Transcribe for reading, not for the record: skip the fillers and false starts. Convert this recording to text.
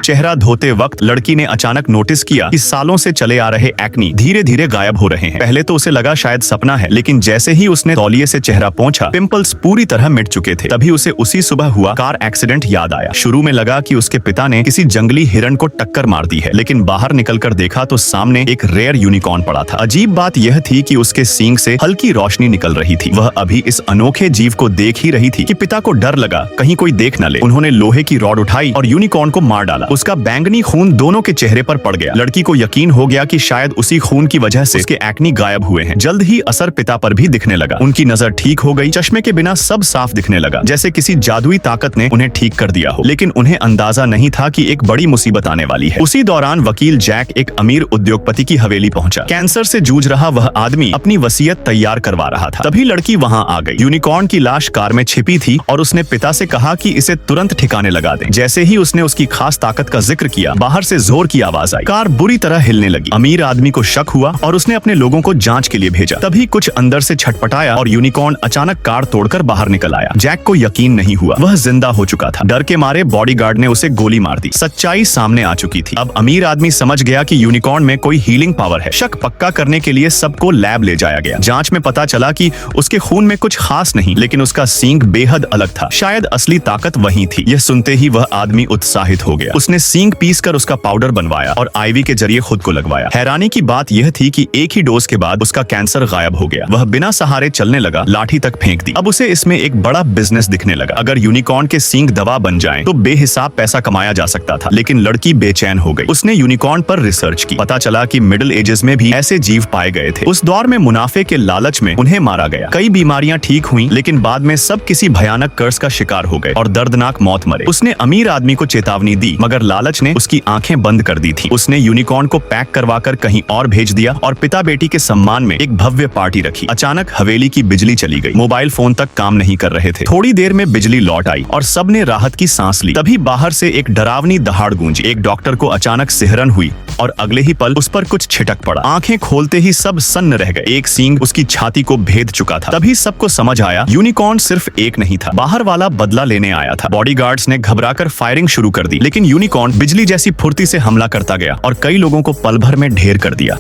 चेहरा धोते वक्त लड़की ने अचानक नोटिस किया कि सालों से चले आ रहे एक्नी धीरे धीरे गायब हो रहे हैं। पहले तो उसे लगा शायद सपना है, लेकिन जैसे ही उसने तौलिए से चेहरा पोंछा, पिंपल्स पूरी तरह मिट चुके थे। तभी उसे उसी सुबह हुआ कार एक्सीडेंट याद आया। शुरू में लगा कि उसके पिता ने किसी जंगली हिरण को टक्कर मार दी है, लेकिन बाहर निकलकर देखा तो सामने एक रेयर यूनिकॉर्न पड़ा था। अजीब बात यह थी कि उसके सींग से हल्की रोशनी निकल रही थी। वह अभी इस अनोखे जीव को देख ही रही थी कि पिता को डर लगा कहीं कोई देख न ले। उन्होंने लोहे की रॉड उठाई और यूनिकॉर्न को मार डाला। उसका बैंगनी खून दोनों के चेहरे पर पड़ गया। लड़की को यकीन हो गया कि शायद उसी खून की वजह से उसके एक्नी गायब हुए हैं। जल्द ही असर पिता पर भी दिखने लगा। उनकी नजर ठीक हो गई। चश्मे के बिना सब साफ दिखने लगा, जैसे किसी जादुई ताकत ने उन्हें ठीक कर दिया हो। लेकिन उन्हें अंदाजा नहीं था कि एक बड़ी मुसीबत आने वाली है। उसी दौरान वकील जैक एक अमीर उद्योगपति की हवेली पहुंचा। कैंसर से जूझ रहा वह आदमी अपनी वसीयत तैयार करवा रहा था। तभी लड़की वहां आ गई। यूनिकॉर्न की लाश कार में छिपी थी और उसने पिता से कहा कि इसे तुरंत ठिकाने लगा दें। जैसे ही उसने उसकी खास ताकत का जिक्र किया, बाहर से जोर की आवाज आई। कार बुरी तरह हिलने लगी। अमीर आदमी को शक हुआ और उसने अपने लोगों को जांच के लिए भेजा। तभी कुछ अंदर से छटपटाया और यूनिकॉर्न अचानक कार तोड़कर बाहर निकल आया। जैक को यकीन नहीं हुआ, वह जिंदा हो चुका था। डर के मारे बॉडीगार्ड ने उसे गोली मार दी। सच्चाई सामने आ चुकी थी। अब अमीर आदमी समझ गया कि यूनिकॉर्न में कोई हीलिंग पावर है। शक पक्का करने के लिए सबको लैब ले जाया गया। जांच में पता चला कि उसके खून में कुछ खास नहीं, लेकिन उसका सींग बेहद अलग था। शायद असली ताकत वही थी। यह सुनते ही वह आदमी उत्साहित हो गया। उसने सींग पीसकर उसका पाउडर बनवाया और आईवी के जरिए खुद को लगवाया। हैरानी की बात यह थी कि एक ही डोज के बाद उसका कैंसर गायब हो गया। वह बिना सहारे चलने लगा, लाठी तक फेंक दी। अब उसे इसमें एक बड़ा बिजनेस दिखने लगा। अगर यूनिकॉर्न के सींग दवा बन जाएं, तो बेहिसाब पैसा कमाया जा सकता था। लेकिन लड़की बेचैन हो गई। उसने यूनिकॉर्न पर रिसर्च की। पता चला कि मिडिल एजेस में भी ऐसे जीव पाए गए थे। उस दौर में मुनाफे के लालच में उन्हें मारा गया। कई बीमारियां ठीक हुई, लेकिन बाद में सब किसी भयानक कर्ज का शिकार हो गए और दर्दनाक मौत मरे। उसने अमीर आदमी को चेतावनी दी, मगर लालच ने उसकी आंखें बंद कर दी थी। उसने यूनिकॉर्न को पैक करवाकर कहीं और भेज दिया और पिता बेटी के सम्मान में एक भव्य पार्टी रखी। अचानक हवेली की बिजली चली गई। मोबाइल फोन तक काम नहीं कर रहे थे। थोड़ी देर में बिजली लौट आई और सबने राहत की सांस ली। तभी बाहर से एक डरावनी दहाड़ गूंजी। एक डॉक्टर को अचानक सिहरन हुई और अगले ही पल उस पर कुछ छिटक पड़ा। आंखें खोलते ही सब सन्न रह गए। एक सींग उसकी छाती को भेद चुका था। तभी सबको समझ आया यूनिकॉर्न सिर्फ एक नहीं था, बाहर वाला बदला लेने आया था। बॉडीगार्ड्स ने घबराकर फायरिंग शुरू कर दी, लेकिन यूनिकॉर्न बिजली जैसी फुर्ती से हमला करता गया और कई लोगों को पल भर में ढेर कर दिया।